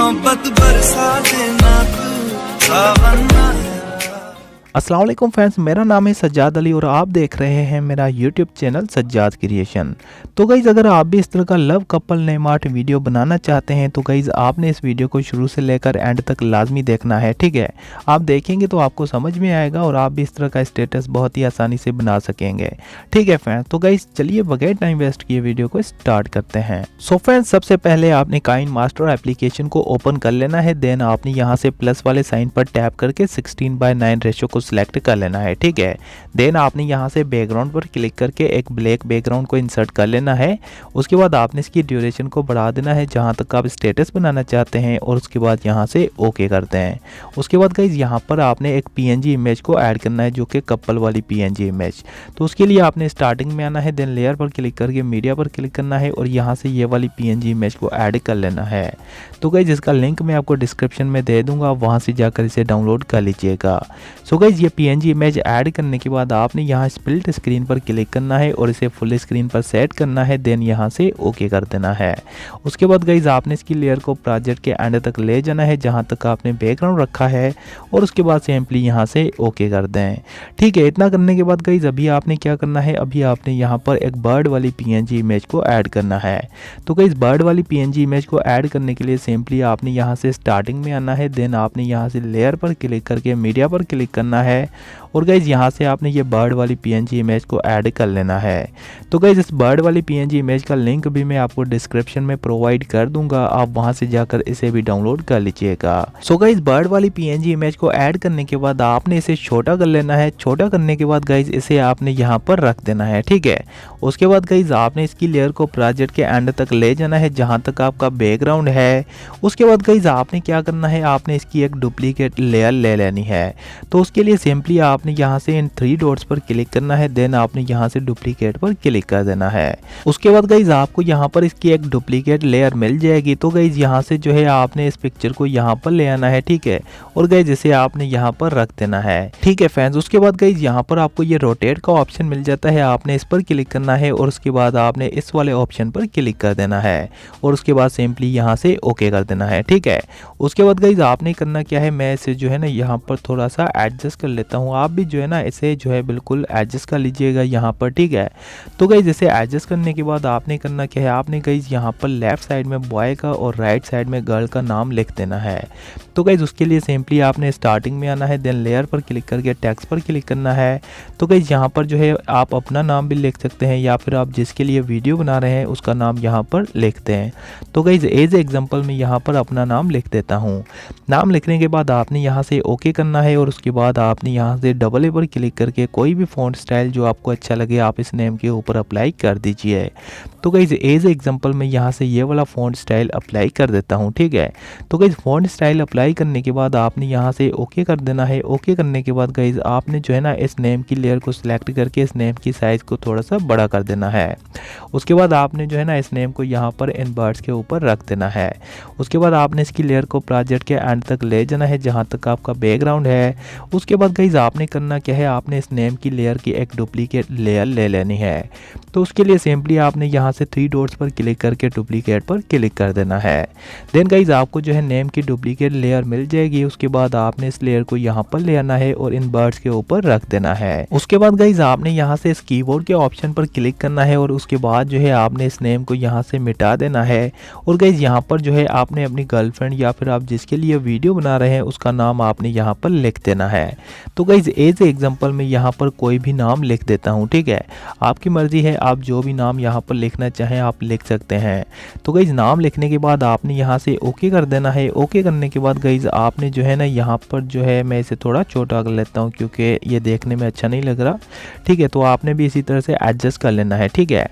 मोहब्बत बरसा देना तू सावन आया। अस्सलाम वालेकुम फ्रेंड्स, मेरा नाम है सज्जाद अली और आप देख रहे हैं मेरा यूट्यूब चैनल सज्जाद क्रिएशन। तो गाइज़, अगर आप भी इस तरह का love couple name art video बनाना चाहते हैं तो गाइज़ आपने इस वीडियो को शुरू से लेकर एंड तक लाजमी देखना है, ठीक है। आप देखेंगे तो आपको समझ में आएगा और आप भी इस तरह का स्टेटस बहुत ही आसानी से बना सकेंगे, ठीक है फ्रेंड्स। तो गाइज़ चलिए बगैर टाइम वेस्ट किए वीडियो को स्टार्ट करते हैं। सो फ्रेंड्स, सबसे पहले आपने काइनमास्टर एप्लीकेशन को ओपन कर लेना है। देन आपने यहाँ से प्लस वाले साइन पर टैप करके 16:9 रेशो को सिलेक्ट कर लेना है, ठीक है। देन आपने यहाँ से बैकग्राउंड पर क्लिक करके एक ब्लैक बैकग्राउंड को इंसर्ट कर लेना है। उसके बाद आपने इसकी ड्यूरेशन को बढ़ा देना है जहाँ तक आप स्टेटस बनाना चाहते हैं और उसके बाद यहाँ से ओके करते हैं। उसके बाद गाइज यहाँ पर आपने एक पीएनजी इमेज को ऐड करना है जो कि कपल वाली पीएनजी इमेज। तो उसके लिए आपने स्टार्टिंग में आना है, देन लेयर पर क्लिक करके मीडिया पर क्लिक करना है और यहाँ से ये वाली पीएनजी इमेज को ऐड कर लेना है। तो गाइज इसका लिंक मैं आपको डिस्क्रिप्शन में दे दूंगा, वहाँ से जाकर इसे डाउनलोड कर लीजिएगा। सो गाइज ये पीएनजी इमेज ऐड करने के बाद आपने यहाँ स्प्लिट स्क्रीन पर क्लिक करना है और इसे फुल स्क्रीन पर सेट करना है। देन यहाँ से ओके कर देना है। उसके बाद गाइज आपने इसकी लेयर को प्रोजेक्ट के एंड तक ले जाना है जहाँ तक आपने बैकग्राउंड रखा है और उसके बाद सिंपली यहाँ से ओके कर दें, ठीक है। इतना करने के बाद गाइज अभी आपने क्या करना है, अभी आपने यहाँ पर एक बर्ड वाली पीएनजी इमेज को ऐड करना है। तो गाइज बर्ड वाली पीएनजी इमेज को ऐड करने के लिए सिंपली आपने यहाँ से स्टार्टिंग में आना है, देन आपने यहाँ से लेयर पर क्लिक करके मीडिया पर क्लिक करना है और गाइज यहाँ से आपने ये बर्ड वाली पीएनजी इमेज को ऐड कर लेना है। तो गाइज इस बर्ड वाली पीएनजी इमेज का लिंक भी मैं आपको डिस्क्रिप्शन में प्रोवाइड कर दूंगा, आप वहां से जाकर इसे भी डाउनलोड कर लीजिएगा। सो गाइज बर्ड वाली पीएनजी इमेज को ऐड करने के बाद आपने इसे छोटा कर लेना है। छोटा करने के बाद गाइज इसे आपने यहाँ पर रख देना है, ठीक है। उसके बाद गाइज आपने इसकी लेयर को प्रोजेक्ट के एंड तक ले जाना है जहाँ तक आपका बैकग्राउंड है। उसके बाद गाइज आपने क्या करना है, आपने इसकी एक डुप्लीकेट लेयर ले लेनी है। तो उसके लिए सिंपली आपने यहाँ से इन 3 डॉट्स पर क्लिक करना है, देन आपने यहाँ से डुप्लीकेट पर क्लिक कर देना है। उसके बाद गाइज आपको यहाँ पर इसकी एक डुप्लीकेट लेयर मिल जाएगी। तो गाइज यहाँ से जो है आपने इस पिक्चर को यहाँ पर ले आना है, ठीक है, और गाइज इसे आपने यहाँ पर रख देना है, ठीक है फ्रेंड्स। उसके बाद गाइज यहाँ पर आपको ये रोटेट का ऑप्शन मिल जाता है, आपने इस पर क्लिक करना है और उसके बाद आपने इस वाले ऑप्शन पर क्लिक कर देना है और उसके बाद सिंपली यहाँ से ओके कर देना है, ठीक है। उसके बाद गाइज आपने करना क्या है, मैं इसे जो है ना यहाँ पर थोड़ा सा एडजस्ट कर लेता हूँ। आप भी जो है ना इसे जो है बिल्कुल एडजस्ट कर लीजिएगा यहाँ पर, ठीक है। तो गाइज इसे एडजस्ट करने के बाद आपने करना क्या है, आपने गाइज यहाँ पर लेफ्ट साइड में बॉय का और राइट साइड में गर्ल का नाम लिख देना है। तो गाइज उसके लिए सिंपली आपने स्टार्टिंग में आना है, देन लेयर पर क्लिक करके टेक्स्ट पर क्लिक करना है। तो गाइज यहाँ पर जो है आप अपना नाम भी लिख सकते हैं या फिर आप जिसके लिए वीडियो बना रहे हैं उसका नाम यहाँ पर लिखते हैं। तो गाइज एज एग्जाम्पल में यहाँ पर अपना नाम लिख देता हूँ। नाम लिखने के बाद आपने यहाँ से ओके करना है और उसके बाद आपने यहाँ से डबल ए पर क्लिक करके कोई भी फॉन्ट स्टाइल जो आपको अच्छा लगे आप इस नेम के ऊपर अप्लाई कर दीजिए। तो गाइज एज एग्जांपल में यहाँ से ये वाला फॉन्ट स्टाइल अप्लाई कर देता हूँ, ठीक है। तो गाइज फॉन्ट स्टाइल अप्लाई करने के बाद आपने यहाँ से ओके कर देना है। ओके करने के बाद गाइज आपने जो है ना इस नेम की लेयर को सिलेक्ट करके इस नेम की साइज को थोड़ा सा बड़ा कर देना है। उसके बाद आपने जो है ना इस नेम को यहाँ पर इन बर्ड्स के ऊपर रख देना है। उसके बाद आपने इसकी लेयर को प्रोजेक्ट के एंड तक ले जाना है जहाँ तक आपका बैकग्राउंड है। उसके बाद गाइज आपने करना क्या है, आपने इस नेम की लेयर की एक डुप्लीकेट लेयर ले लेनी है। तो उसके लिए सिंपली आपने यहाँ से 3 डॉट्स पर क्लिक करके डुप्लीकेट पर क्लिक कर देना है। देन गाइज आपको जो है नेम की डुप्लीकेट लेयर मिल जाएगी। उसके बाद आपने इस लेयर को यहाँ पर ले आना है और इन बर्ड्स के ऊपर रख देना है। उसके बाद गाइज आपने यहाँ से इस कीबोर्ड के ऑप्शन पर क्लिक करना है और उसके बाद जो है आपने इस नेम को यहाँ से मिटा देना है। और गाइज यहाँ पर जो है आपने अपनी गर्लफ्रेंड या फिर आप जिसके लिए वीडियो बना रहे हैं उसका नाम आपने यहाँ पर लिख देना है। तो गाइज एज एग्जाम्पल में यहाँ पर कोई भी नाम लिख देता हूँ, ठीक है। आपकी मर्जी है, आप जो भी नाम यहाँ पर लिखना चाहें आप लिख सकते हैं। तो गाइज नाम लिखने के बाद आपने यहाँ से ओके कर देना है। ओके करने के बाद गाइज आपने जो है ना यहाँ पर जो है मैं इसे थोड़ा छोटा कर लेता हूँ क्योंकि ये देखने में अच्छा नहीं लग रहा, ठीक है। तो आपने भी इसी तरह से एडजस्ट कर लेना है, ठीक है।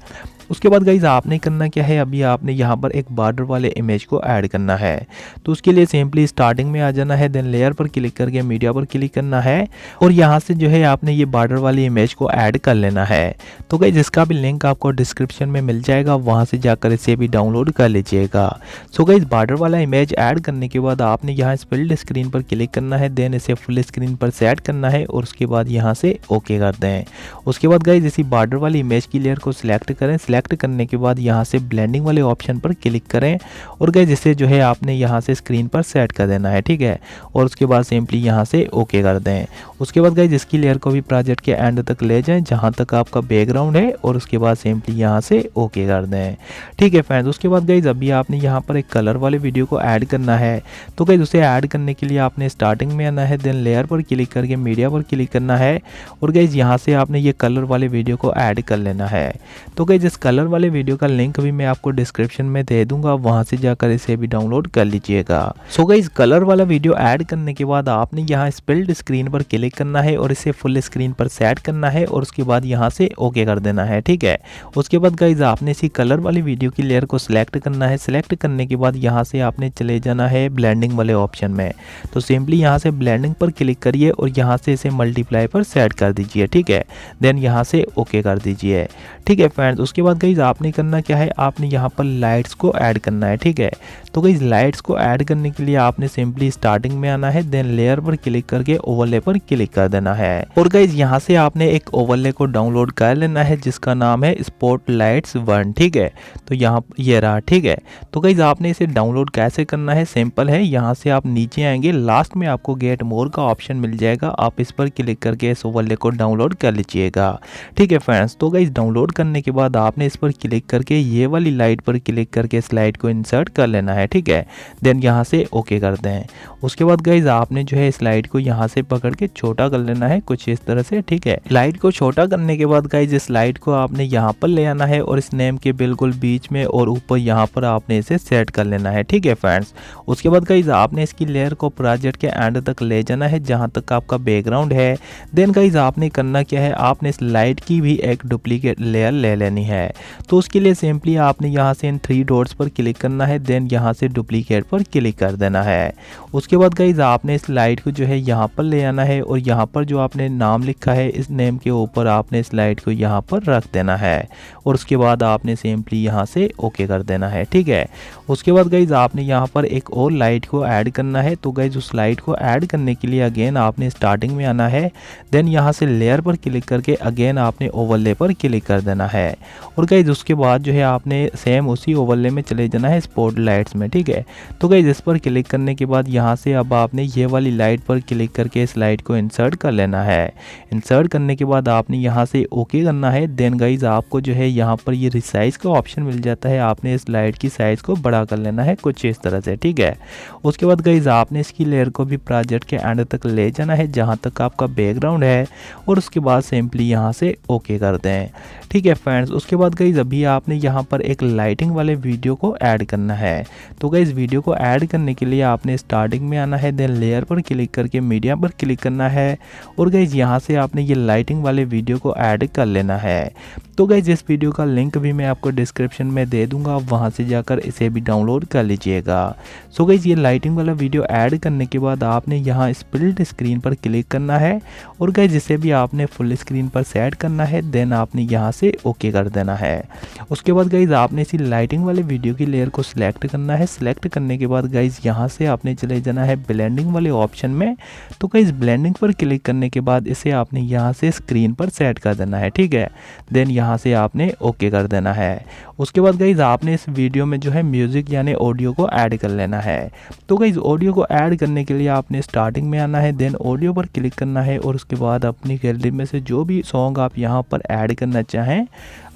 उसके बाद गाइज आपने करना क्या है, अभी आपने यहाँ पर एक बॉर्डर वाले इमेज को ऐड करना है। तो उसके लिए सिंपली स्टार्टिंग में आ जाना है, देन लेयर पर क्लिक करके मीडिया पर क्लिक करना है और यहाँ से जो है आपने ये बॉर्डर वाली इमेज को ऐड कर लेना है। तो गाइज इसका भी लिंक आपको डिस्क्रिप्शन में मिल जाएगा, वहाँ से जाकर इसे भी डाउनलोड कर लीजिएगा। सो गाइज बॉर्डर वाला इमेज ऐड करने के बाद आपने यहाँ स्प्लिट स्क्रीन पर क्लिक करना है, देन इसे फुल स्क्रीन पर सेट करना है और उसके बाद यहाँ से ओके कर दें। उसके बाद गाइज इसी बॉर्डर वाली इमेज की लेयर को सिलेक्ट करें। सिलेक्ट करने के बाद यहाँ से ब्लेंडिंग वाले ऑप्शन पर क्लिक करें और गाइस इसे जो है आपने यहाँ से स्क्रीन पर सेट कर देना है, ठीक है। और उसके बाद सिंपली यहाँ से ओके कर दें। उसके बाद गाइस इसकी लेयर को भी प्रोजेक्ट के एंड तक ले जाएं जहाँ तक आपका बैकग्राउंड है और उसके बाद सिंपली यहाँ से ओके कर दें, ठीक है फ्रेंड्स। उसके बाद गाइस अभी आपने यहाँ पर एक कलर वाले वीडियो को ऐड करना है। तो गाइस उसे ऐड करने के लिए आपने स्टार्टिंग में आना है, देन लेयर पर क्लिक करके मीडिया पर क्लिक करना है और गाइस यहाँ से आपने ये कलर वाले वीडियो को ऐड कर लेना है। तो गाइस इस कलर वाले वीडियो का लिंक भी मैं आपको डिस्क्रिप्शन में दे दूंगा, वहां से जाकर इसे भी डाउनलोड कर लीजिएगा। सो गाइस कलर वाला वीडियो ऐड करने के बाद आपने यहाँ स्प्लिट स्क्रीन पर क्लिक करना है और इसे फुल स्क्रीन पर सेट करना है और उसके बाद यहाँ से ओके कर देना है, ठीक है। उसके बाद गाइस आपने इसी कलर वाली वीडियो की लेयर को सिलेक्ट करना है। सिलेक्ट करने के बाद यहाँ से आपने चले जाना है ब्लेंडिंग वाले ऑप्शन में। तो सिंपली यहाँ से ब्लेंडिंग पर क्लिक करिए और यहाँ से इसे मल्टीप्लाई पर सेट कर दीजिए, ठीक है। देन यहाँ से ओके कर दीजिए, ठीक है फ्रेंड्स। उसके बाद गाइस आपने करना क्या है, आपने यहाँ पर लाइट्स को ऐड करना है, ठीक है। तो गाइस लाइट्स को ऐड करने के लिए आपने सिंपली स्टार्टिंग में आना है, देन लेयर पर क्लिक करके ओवरले पर क्लिक कर देना है और गाइस यहाँ से आपने एक ओवरले को डाउनलोड कर लेना है जिसका नाम है स्पॉटलाइट्स 1, ठीक है। तो यहाँ ये रहा, ठीक है। तो गाइस आपने इसे डाउनलोड कैसे करना है, सिंपल है। यहाँ से आप नीचे आएंगे, लास्ट में आपको गेट मोर का ऑप्शन मिल जाएगा, आप इस पर क्लिक करके इस ओवरले को डाउनलोड कर लीजिएगा, ठीक है फ्रेंड्स। तो गाइस डाउनलोड करने के बाद आपने इस पर क्लिक करके ये वाली लाइट पर क्लिक करके स्लाइड को इंसर्ट कर लेना है, ठीक है। देन यहाँ से ओके कर दें। उसके बाद गाइस आपने जो है स्लाइड को यहाँ से पकड़ के छोटा कर लेना है कुछ इस तरह से, ठीक है। लाइट को छोटा करने के बाद गाइस इस लाइट को आपने यहाँ पर ले आना है और इस नेम के बिल्कुल बीच में और ऊपर यहाँ पर आपने इसे सेट कर लेना है, ठीक है फ्रेंड्स। उसके बाद गाइस आपने इसकी लेयर को प्रोजेक्ट के एंड तक ले जाना है जहाँ तक आपका बैकग्राउंड है। देन गाइस आपने करना क्या है, आपने इस लाइट की भी एक डुप्लीकेट लेयर ले लेनी है। तो उसके लिए सिंपली आपने यहाँ से इन 3 डॉट्स पर क्लिक करना है, देन यहाँ से डुप्लीकेट पर क्लिक कर देना है। उसके बाद गाइस आपने इस लाइट को जो है यहाँ पर ले आना है और यहाँ पर जो आपने नाम लिखा है इस नेम के ऊपर आपने इस लाइट को यहाँ पर रख देना है और उसके बाद आपने सिंपली यहाँ से ओके कर देना है, ठीक है। उसके बाद गाइस आपने यहाँ पर एक और लाइट को ऐड करना है। तो गाइस उस लाइट को ऐड करने के लिए अगेन आपने स्टार्टिंग में आना है, देन यहाँ से लेयर पर क्लिक करके अगेन आपने ओवरले पर क्लिक कर देना है और गाइस उसके बाद जो है आपने सेम उसी ओवरले में चले जाना है स्पॉटलाइट्स में, ठीक है। तो गाइस इस पर क्लिक करने के बाद यहाँ से अब आपने ये वाली लाइट पर क्लिक करके इस लाइट को इंसर्ट कर लेना है। इंसर्ट करने के बाद आपने यहाँ से ओके करना है। देन गाइस आपको जो है यहाँ पर ये रिसाइज का ऑप्शन मिल जाता है, आपने इस लाइट की साइज को बड़ा कर लेना है कुछ इस तरह से, ठीक है। उसके बाद गाइस आपने इसकी लेयर को भी प्रोजेक्ट के एंड तक ले जाना है जहाँ तक आपका बैकग्राउंड है और उसके बाद सिंपली यहाँ से ओके कर दें, ठीक है फ्रेंड्स। उसके बाद गाइस अभी आपने यहाँ पर एक लाइटिंग वाले वीडियो को ऐड करना है। तो गाइस वीडियो को ऐड करने के लिए आपने स्टार्टिंग में आना है, देन लेयर पर क्लिक करके मीडिया पर क्लिक करना है और गाइस यहाँ से आपने ये लाइटिंग वाले वीडियो को ऐड कर लेना है। तो गाइस इस वीडियो का लिंक भी मैं आपको डिस्क्रिप्शन में दे दूंगा, वहां से जाकर इसे भी डाउनलोड कर लीजिएगा। सो गाइस ये लाइटिंग वाला वीडियो ऐड करने के बाद आपने यहाँ स्प्लिट स्क्रीन पर क्लिक करना है और गाइस इसे भी आपने फुल स्क्रीन पर सेट करना है, देन आपने यहाँ से ओके कर देना है। उसके बाद गाइस आपने इसी लाइटिंग वाले वीडियो की लेयर को सिलेक्ट करना है। सिलेक्ट करने के बाद गाइस यहाँ से आपने चले जाना है ब्लेंडिंग वाले ऑप्शन में। तो गाइस ब्लेंडिंग पर क्लिक करने के बाद इसे आपने यहाँ से स्क्रीन पर सेट कर देना है, ठीक है। देन यहाँ से आपने ओके कर देना है। उसके बाद गाइस आपने इस वीडियो में जो है म्यूजिक यानी ऑडियो को ऐड कर लेना है। तो गाइस ऑडियो को ऐड करने के लिए आपने स्टार्टिंग में आना है, देन ऑडियो पर क्लिक करना है और उसके बाद अपनी गैलरी में से जो भी सॉन्ग आप यहाँ पर ऐड करना चाहें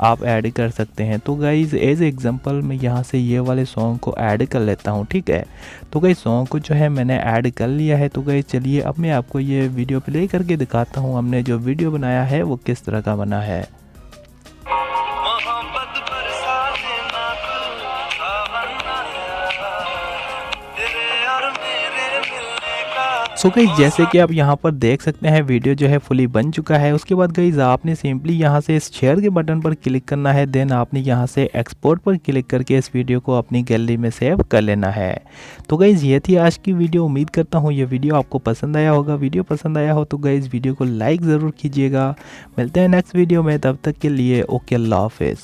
आप ऐड कर सकते हैं। तो गाइस एज एग्जांपल मैं यहाँ से ये वाले सॉन्ग को ऐड कर लेता हूँ, ठीक है। तो गाइस सॉन्ग को जो है मैंने ऐड कर लिया है। तो गाइस चलिए अब मैं आपको ये वीडियो प्ले करके दिखाता हूँ हमने जो वीडियो बनाया है वो किस तरह का बना है। सो गाइस जैसे कि आप यहाँ पर देख सकते हैं वीडियो जो है फुली बन चुका है। उसके बाद गाइस आपने सिंपली यहाँ से इस शेयर के बटन पर क्लिक करना है, देन आपने यहाँ से एक्सपोर्ट पर क्लिक करके इस वीडियो को अपनी गैलरी में सेव कर लेना है। तो गाइस ये थी आज की वीडियो। उम्मीद करता हूँ ये वीडियो आपको पसंद आया होगा। वीडियो पसंद आया हो तो गाइस वीडियो को लाइक ज़रूर कीजिएगा। मिलते हैं नेक्स्ट वीडियो में, तब तक के लिए ओके, अल्लाह हाफिज़।